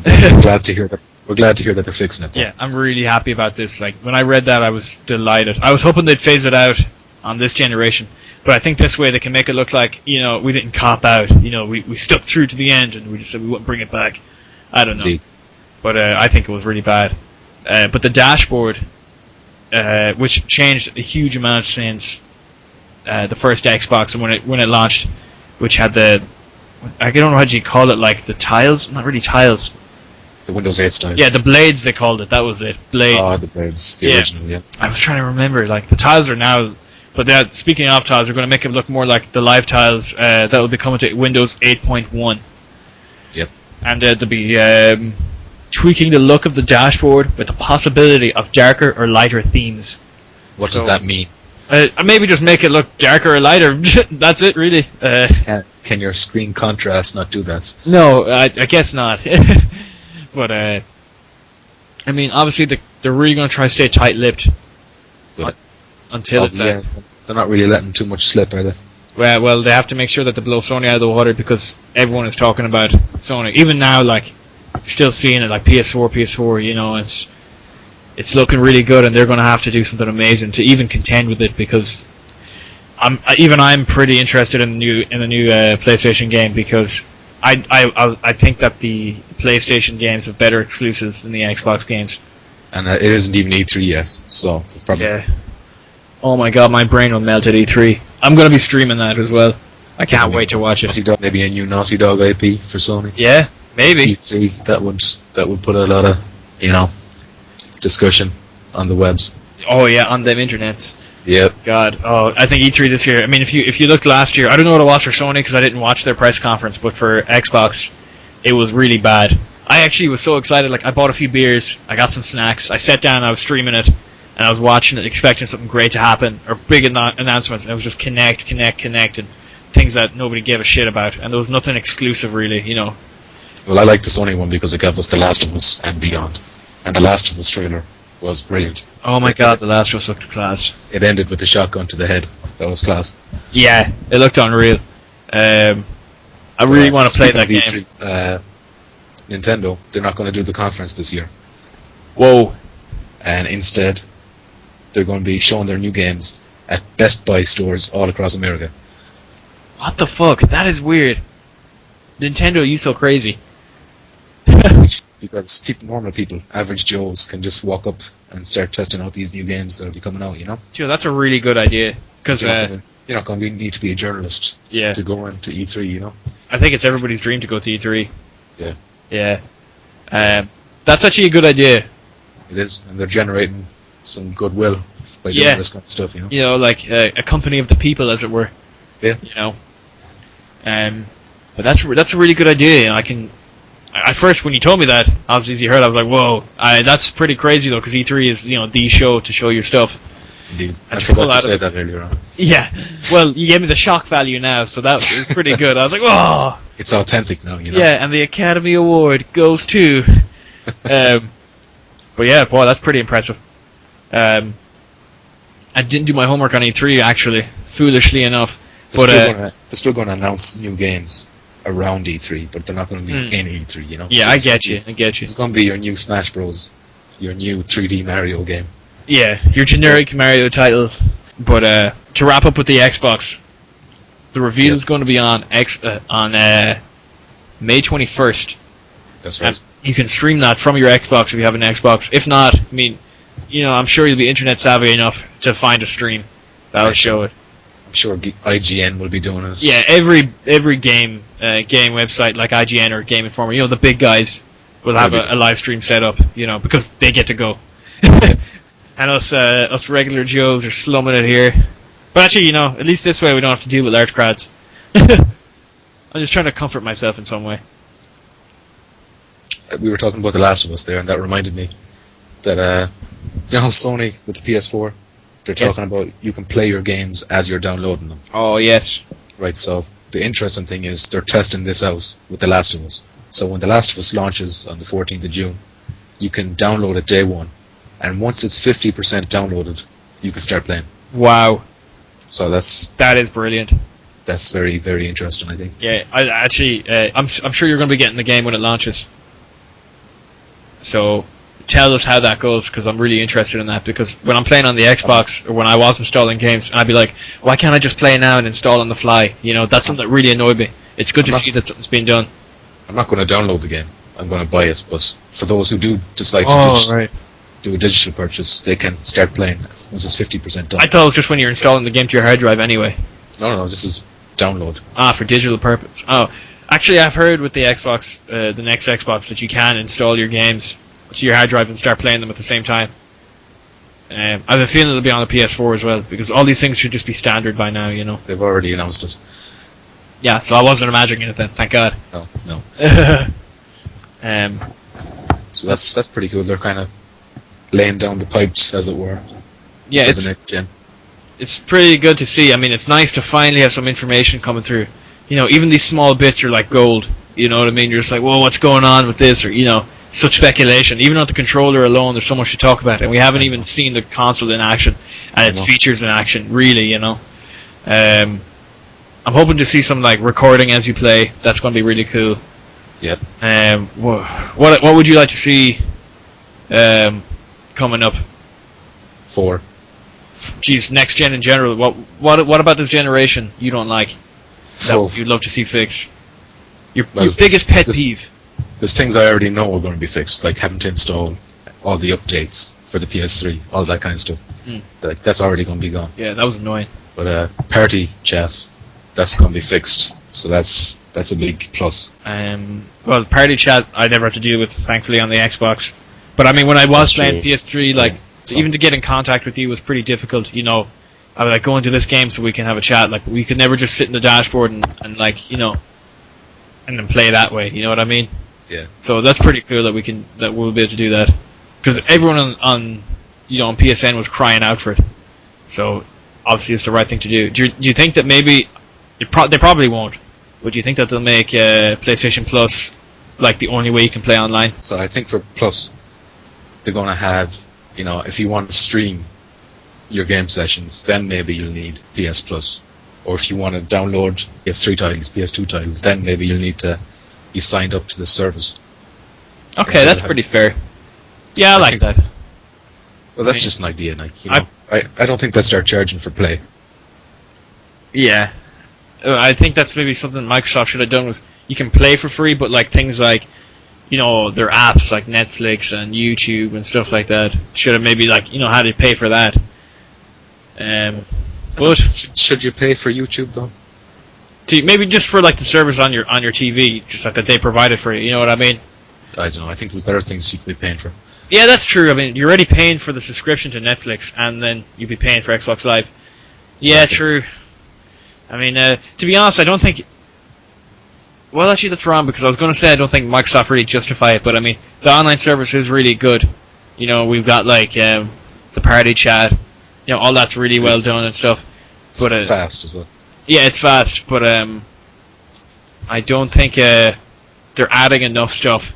S1: We're glad to hear that. We're glad to hear that they're fixing it. Though.
S2: Yeah, I'm really happy about this. When I read that, I was delighted. I was hoping they'd phase it out on this generation, but I think this way they can make it look like we didn't cop out. We stuck through to the end, and we just said we wouldn't bring it back. I don't know. Indeed. But I think it was really bad. But the dashboard, which changed a huge amount since the first Xbox and when it launched, which had I don't know how you call it, the tiles, not really tiles.
S1: The Windows 8 style.
S2: Yeah, the blades they called it. That was it. Blades.
S1: Oh, the blades, the original. Yeah.
S2: I was trying to remember. The tiles are now, but speaking of tiles, they're going to make it look more like the live tiles that will be coming to Windows 8.1.
S1: Yep.
S2: And they'll be tweaking the look of the dashboard with the possibility of darker or lighter themes.
S1: What does that mean?
S2: Maybe just make it look darker or lighter. That's it, really.
S1: Can your screen contrast not do that?
S2: No, I guess not. But obviously they're really going to try to stay tight-lipped until it's out.
S1: They're not really letting too much slip, are they?
S2: Well, they have to make sure that they blow Sony out of the water because everyone is talking about Sony. Even now, still seeing it PS4. It's looking really good, and they're going to have to do something amazing to even contend with it because I'm pretty interested in the new PlayStation game because I think that the PlayStation games have better exclusives than the Xbox games.
S1: And it isn't even E3 yet, so it's probably...
S2: Yeah. Oh my god, my brain will melt at E3. I'm gonna be streaming that as well. I can't wait to watch
S1: Naughty
S2: it.
S1: Dog, maybe a new Naughty Dog IP for Sony.
S2: Yeah, maybe.
S1: E3, that would put a lot of, you know, discussion on the webs.
S2: Oh yeah, on them internets.
S1: Yep.
S2: God, oh, I think E3 this year. I mean, if you looked last year, I don't know what it was for Sony because I didn't watch their press conference, but for Xbox, it was really bad. I actually was so excited. Like, I bought a few beers, I got some snacks, I sat down, I was streaming it, and I was watching it, expecting something great to happen or big announcements. And it was just connect, and things that nobody gave a shit about, and there was nothing exclusive really, you know.
S1: Well, I like the Sony one because it gave us The Last of Us and Beyond, and The Last of Us trailer was brilliant.
S2: Oh my god, The Last of Us looked class.
S1: It ended with the shotgun to the head. That was class.
S2: Yeah, it looked unreal. I really want to play that game.
S1: E3, Nintendo, they're not going to do the conference this year.
S2: Whoa.
S1: And instead, they're going to be showing their new games at Best Buy stores all across America.
S2: What the fuck? That is weird. Nintendo, you so crazy.
S1: Because normal people, average Joes, can just walk up and start testing out these new games that'll be coming out, you know?
S2: Joe, that's a really good idea. Because,
S1: you're not going to need to be a journalist to go into E3, you know?
S2: I think it's everybody's dream to go to E3.
S1: Yeah.
S2: Yeah. That's actually a good idea.
S1: It is, and they're generating some goodwill by doing this kind of stuff, you know?
S2: You know, like a company of the people, as it were.
S1: Yeah.
S2: You know? But that's a really good idea. You know, at first, when you told me that, obviously you heard, I was like, whoa, that's pretty crazy though, because E3 is, you know, the show to show your stuff.
S1: Indeed. I forgot to say that earlier on.
S2: Yeah. Well, you gave me the shock value now, so that was pretty good. I was like, whoa!
S1: It's authentic now, you know?
S2: Yeah, and the Academy Award goes to... but yeah, boy, that's pretty impressive. I didn't do my homework on E3, actually, foolishly enough.
S1: They're still going to announce new games around E3, but they're not going to be in E3, you know?
S2: Yeah,
S1: so
S2: I get you.
S1: It's going to be your new Smash Bros, your new 3D Mario game.
S2: Yeah, your generic Mario title. But to wrap up with the Xbox, the reveal is going to be on May 21st.
S1: That's right.
S2: And you can stream that from your Xbox if you have an Xbox. If not, I mean, you know, I'm sure you'll be internet savvy enough to find a stream that'll show it.
S1: I'm sure IGN will be doing this.
S2: Yeah, every game website like IGN or Game Informer, you know, the big guys will have a live stream set up, you know, because they get to go. And us regular Joes are slumming it here. But actually, you know, at least this way we don't have to deal with large crowds. I'm just trying to comfort myself in some way.
S1: We were talking about The Last of Us there, and that reminded me that, you know, Sony with the PS4, they're talking about you can play your games as you're downloading them.
S2: Oh, yes.
S1: Right, so the interesting thing is they're testing this out with The Last of Us. So when The Last of Us launches on the 14th of June, you can download it day one. And once it's 50% downloaded, you can start playing.
S2: Wow.
S1: So
S2: that is brilliant.
S1: That's very, very interesting, I think.
S2: Yeah, I'm sure you're going to be getting the game when it launches. So tell us how that goes, because I'm really interested in that. Because when I'm playing on the Xbox, or when I was installing games, I'd be like, why can't I just play now and install on the fly? You know, that's something that really annoyed me. It's good to see that something's being done.
S1: I'm not going to download the game. I'm going to buy it. But for those who do decide to do a digital purchase, they can start playing once it's 50% done.
S2: I thought it was just when you're installing the game to your hard drive anyway.
S1: No, this is download.
S2: For digital purpose. Oh, actually, I've heard with the Xbox, the next Xbox, that you can install your games to your hard drive and start playing them at the same time. I have a feeling it'll be on the PS4 as well, because all these things should just be standard by now, you know.
S1: They've already announced it.
S2: Yeah, so I wasn't imagining it then, thank God.
S1: No. So that's pretty cool. They're kind of laying down the pipes, as it were,
S2: yeah,
S1: for the next gen.
S2: It's pretty good to see. I mean, it's nice to finally have some information coming through. You know, even these small bits are like gold. You know what I mean? You're just like, whoa, what's going on with this? Or, you know, such speculation. Even on the controller alone, there's so much to talk about. And we haven't even seen the console in action and its features in action, really, you know. I'm hoping to see some, like, recording as you play. That's going to be really cool.
S1: Yep.
S2: What would you like to see coming up?
S1: 4.
S2: Geez, next gen in general. What about this generation you don't like that you'd love to see fixed? Your biggest pet peeve.
S1: There's things I already know are going to be fixed, like having to install all the updates for the PS3, all that kind of stuff.
S2: Mm.
S1: Like, that's already going to be gone.
S2: Yeah, that was annoying.
S1: But party chat, that's going to be fixed. So that's a big plus.
S2: Well, party chat I never had to deal with, thankfully, on the Xbox. But I mean, when I was playing PS3, like, even to get in contact with you was pretty difficult. You know, I would like go into this game so we can have a chat. Like, we could never just sit in the dashboard and like, you know, and then play that way. You know what I mean?
S1: Yeah.
S2: So that's pretty cool that we'll be able to do that. Because everyone on PSN was crying out for it. So obviously it's the right thing to do. Do you think that maybe they probably won't? But do you think that they'll make PlayStation Plus like the only way you can play online?
S1: So I think for Plus, they're going to have, you know, if you want to stream your game sessions, then maybe you'll need PS Plus. Or if you want to download PS3 titles, PS2 titles, then maybe you'll need to be signed up to the service.
S2: Okay, that's pretty fair. Yeah, I like that.
S1: So. Well, that's just an idea, like, you know. I don't think they'll start charging for play.
S2: Yeah. I think that's maybe something Microsoft should have done was you can play for free, but like things like, you know, their apps like Netflix and YouTube and stuff like that should have maybe like, you know, had to pay for that. But
S1: should you pay for YouTube though?
S2: Maybe just for like the service on your TV, just like that they provided for you. You know what I mean?
S1: I don't know. I think there's better things you could be paying for.
S2: Yeah, that's true. I mean, you're already paying for the subscription to Netflix, and then you'd be paying for Xbox Live. Yeah, exactly. True. I mean, to be honest, I don't think... Well, actually, that's wrong, because I was going to say I don't think Microsoft really justify it, but I mean, the online service is really good. You know, we've got, like, the party chat, you know, all that's really well done and stuff. But
S1: it's fast as well. Yeah,
S2: it's fast, but I don't think they're adding enough stuff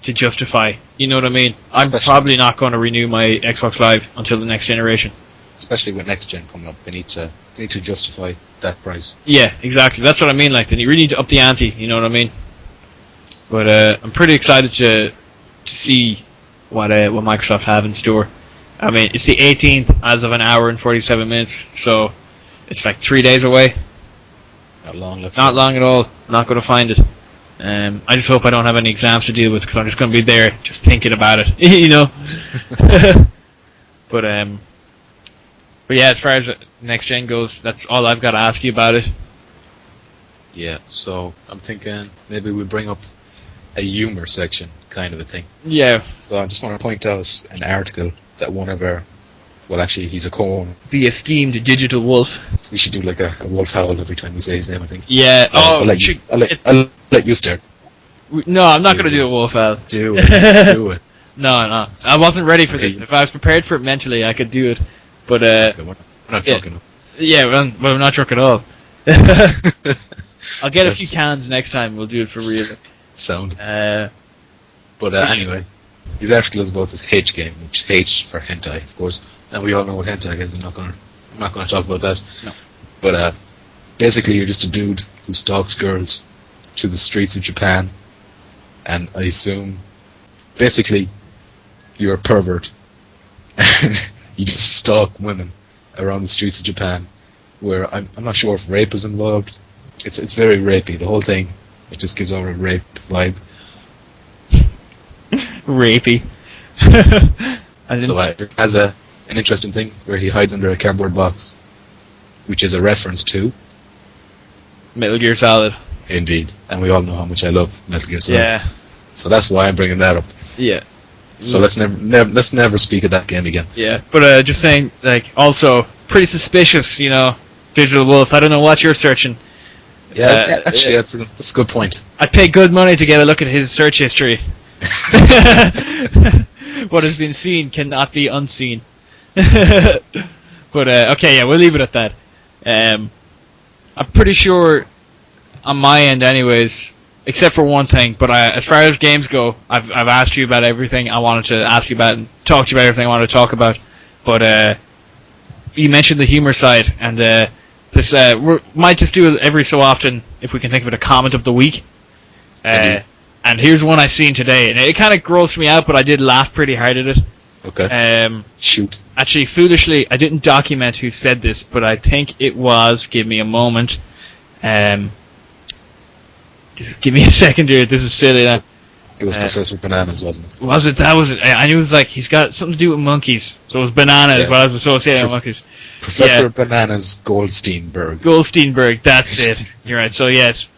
S2: to justify. You know what I mean? I'm probably not going to renew my Xbox Live until the next generation.
S1: Especially with next gen coming up, they need to justify that price.
S2: Yeah, exactly. That's what I mean. Like, they really need to up the ante. You know what I mean? But I'm pretty excited to see what Microsoft have in store. I mean, it's the 18th as of an hour and 47 minutes, so it's like 3 days away.
S1: Not long left.
S2: Not long at all. Not going to find it. I just hope I don't have any exams to deal with because I'm just going to be there just thinking about it, you know. But yeah, as far as next gen goes, that's all I've got to ask you about it.
S1: Yeah, so I'm thinking maybe we bring up a humor section, kind of a thing.
S2: Yeah.
S1: So I just want to point out an article that one of our, well, actually he's a co-owner.
S2: The esteemed Digital Wolf.
S1: We should do like a wolf howl every time we say his name, I think.
S2: Yeah.
S1: So I'll let you start.
S2: No, I'm not going to do a wolf howl.
S1: Do it. Do it.
S2: No. I wasn't ready for this. If I was prepared for it mentally, I could do it. But
S1: okay, we're not drunk enough.
S2: Yeah, we're not drunk at all. I'll get a few cans next time. We'll do it for real.
S1: Sound. But anyway, his article is about this H game, which is H for hentai, of course. And we all know what hentai is. I'm not gonna talk about that.
S2: No.
S1: But basically, you're just a dude who stalks girls through the streets of Japan, and I assume, basically, you're a pervert, and you just stalk women around the streets of Japan, where I'm not sure if rape is involved. It's very rapey. The whole thing, it just gives over a rape vibe.
S2: Rapey.
S1: So it has an interesting thing where he hides under a cardboard box, which is a reference to
S2: Metal Gear Solid.
S1: Indeed, and we all know how much I love Metal Gear Solid.
S2: Yeah.
S1: So that's why I'm bringing that up.
S2: Yeah.
S1: So let's never speak of that game again.
S2: Yeah, but just saying, like, also pretty suspicious, you know, Digital Wolf. I don't know what you're searching.
S1: Yeah, actually, that's a good point.
S2: I'd pay good money to get a look at his search history. What has been seen cannot be unseen. But okay, yeah, we'll leave it at that. I'm pretty sure, on my end, anyways, except for one thing. But as far as games go, I've asked you about everything I wanted to ask you about and talk to you about everything I wanted to talk about. But you mentioned the humor side, and this we might just do it every so often if we can think of it, a comment of the week. And here's one I seen today, and it kind of grossed me out, but I did laugh pretty hard at it.
S1: Okay. Shoot.
S2: Actually, foolishly, I didn't document who said this, but I think it was. Give me a moment. Just give me a second here. This is silly now.
S1: It was Professor Bananas, wasn't it?
S2: Was it? That was it. I knew it was like he's got something to do with monkeys. So it was bananas, but I was associated with monkeys.
S1: Professor Bananas Goldsteinberg.
S2: Goldsteinberg, that's it. You're right. So yes,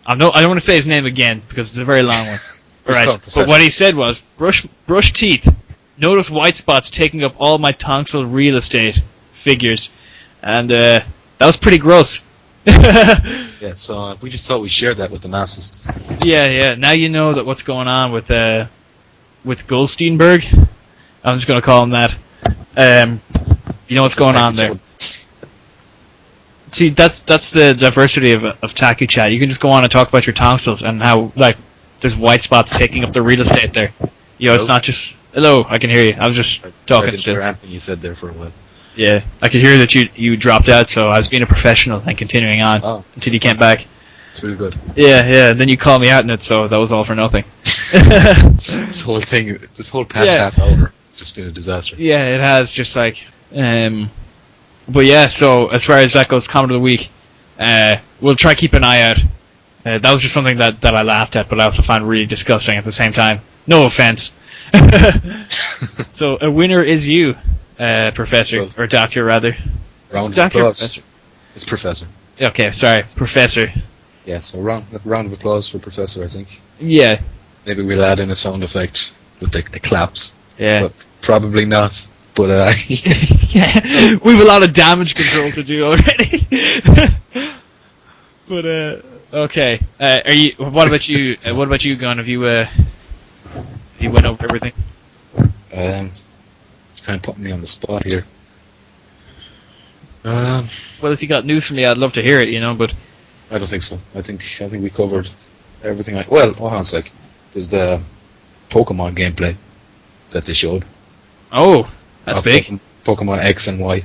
S2: I don't want to say his name again because it's a very long one. All right. But what he said was brush teeth. Notice white spots taking up all my tonsil real estate figures, and that was pretty gross.
S1: Yeah, so we just thought we'd share that with the masses.
S2: Yeah. Now you know that what's going on with Goldsteinberg. I'm just gonna call him that. You know what's going on there. See, that's the diversity of Taku Chat. You can just go on and talk about your tonsils and how like there's white spots taking up the real estate there. You know, it's not just hello. I can hear you. I was just talking still.
S1: Anything you said there for a while.
S2: Yeah, I could hear that you dropped out, so I was being a professional and continuing on until you came back.
S1: It's really good.
S2: Yeah. Then you called me out in it, so that was all for nothing.
S1: This whole past half hour, it's just been a disaster.
S2: Yeah, it has. Just like, but yeah. So as far as that goes, comment of the week, we'll try keep an eye out. That was just something that I laughed at, but I also found really disgusting at the same time. No offense. So a winner is you. Professor, or doctor, rather.
S1: Round of applause. Professor? It's Professor.
S2: Okay, sorry, Professor.
S1: Yeah, so round of applause for Professor, I think.
S2: Yeah.
S1: Maybe we'll add in a sound effect with the claps.
S2: Yeah.
S1: But probably not. But
S2: yeah, we have a lot of damage control to do already. But okay. Are you? What about you? What about you, Gunn? Have you went over everything?
S1: Kind of putting me on the spot here.
S2: Well, if you got news for me, I'd love to hear it. You know, but
S1: I don't think so. I think we covered everything. Well, hold on a sec. There's the Pokemon gameplay that they showed.
S2: Oh, that's big.
S1: Pokemon X and Y.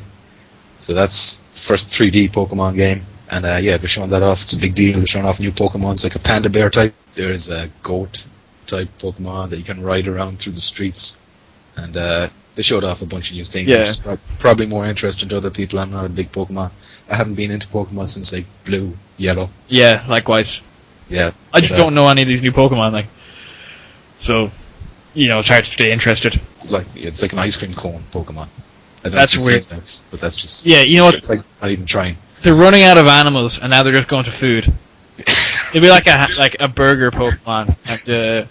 S1: So that's the first 3D Pokemon game, and yeah, they're showing that off. It's a big deal. They're showing off new Pokemon. It's like a panda bear type. There's a goat type Pokemon that you can ride around through the streets, and they showed off a bunch of new things.
S2: Yeah.
S1: Which is probably more interesting to other people. I'm not a big Pokemon. I haven't been into Pokemon since like Blue, Yellow.
S2: Yeah, likewise.
S1: Yeah.
S2: I just don't know any of these new Pokemon, like. So, you know, it's hard to stay interested.
S1: It's like an ice cream cone Pokemon.
S2: That's weird.
S1: But that's just.
S2: Yeah, you know what?
S1: It's like not even trying.
S2: They're running out of animals, and now they're just going to food. It'd be like a burger Pokemon, like a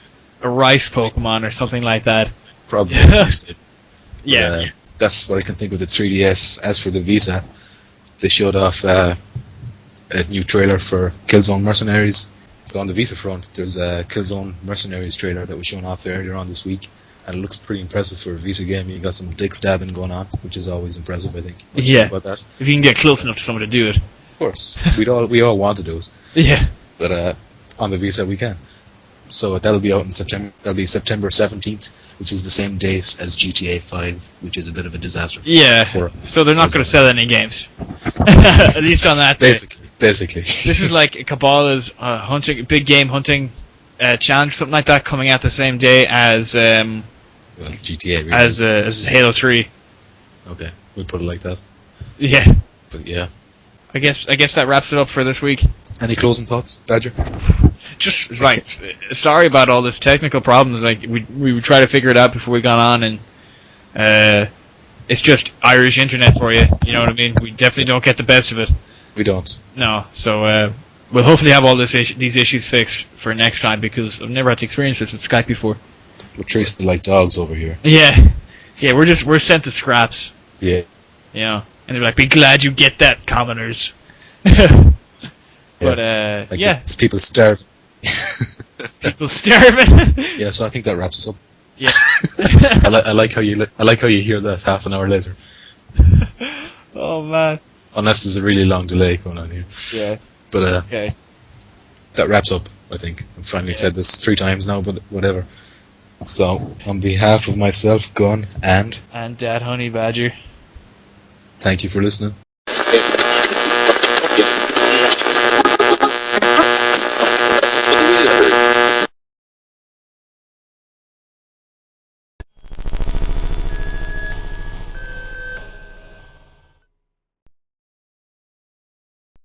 S2: rice Pokemon or something like that.
S1: Probably existed.
S2: Yeah.
S1: That's what I can think of the 3DS. As for the Vita, they showed off a new trailer for Killzone Mercenaries. So on the Vita front, there's a Killzone Mercenaries trailer that was shown off earlier on this week, and it looks pretty impressive for a Vita game. You got some dick stabbing going on, which is always impressive, I think.
S2: Yeah.
S1: About that.
S2: If you can get close enough to someone to do it.
S1: Of course. we all want to do it.
S2: Yeah.
S1: But on the Vita we can. So that'll be out in September. That'll be September 17th, which is the same date as GTA 5, which is a bit of a disaster.
S2: Yeah. So they're not going to sell any games. At least on that day.
S1: Basically.
S2: This is like Kabbalah's big game hunting challenge, something like that, coming out the same day as
S1: GTA. Really.
S2: As Halo 3.
S1: Okay, we'll put it like that.
S2: Yeah.
S1: But yeah.
S2: I guess that wraps it up for this week.
S1: Any closing thoughts, Badger?
S2: Just like sorry about all this technical problems. Like we would try to figure it out before we got on, and it's just Irish internet for you. You know what I mean? We definitely don't get the best of it.
S1: We don't.
S2: No. So we'll hopefully have all these issues fixed for next time, because I've never had to experience this with Skype before.
S1: We're treated like dogs over here.
S2: Yeah. We're sent to scraps.
S1: Yeah.
S2: You know, and they're like, "Be glad you get that, commoners." But
S1: it's people starving.
S2: People starving.
S1: Yeah, so I think that wraps us up.
S2: Yeah.
S1: I like how you hear that half an hour later.
S2: Oh man.
S1: Unless there's a really long delay going on here.
S2: Yeah.
S1: But
S2: okay.
S1: That wraps up, I think. I've finally said this 3 times now, but whatever. So, on behalf of myself, Gunn, and
S2: Dad Honey Badger,
S1: thank you for listening.